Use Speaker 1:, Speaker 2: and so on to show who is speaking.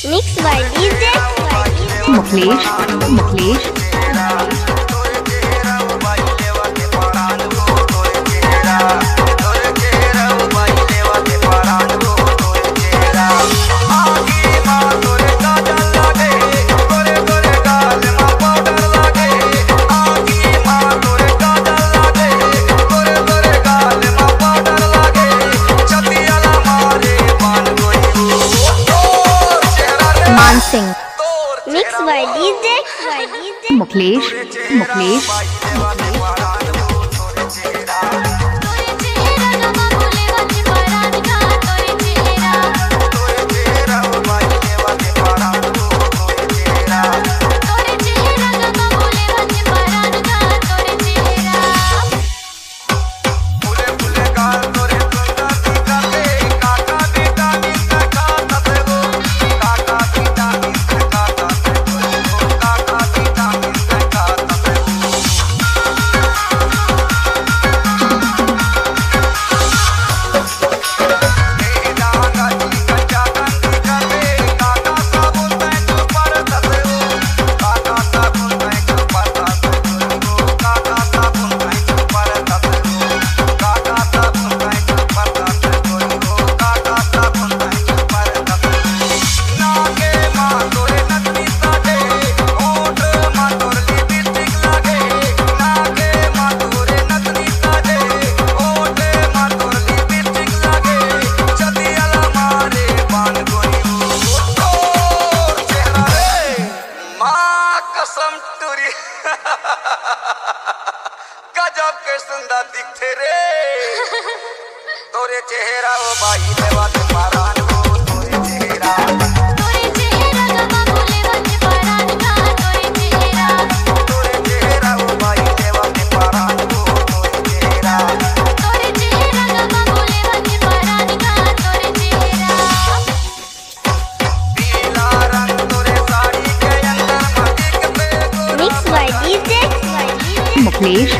Speaker 1: Mixed by DJ
Speaker 2: Muklesh.
Speaker 1: Sing. Mixed by DJ
Speaker 2: Muklesh.
Speaker 3: गजब के सुंदर दिखते रे तोरे चेहरा ओ बाई देवा के पारान हो तोरे चेहरा गवा बोले वच पारान का तोरे चेहरा ओ बाई देवा के पारान हो तोरे चेहरा गवा बोले वच पारान का तोरे चेहरा पीला रंग तोरे साड़ी के अंदर मटिक पे
Speaker 1: Mixed by DJ
Speaker 2: Muklesh.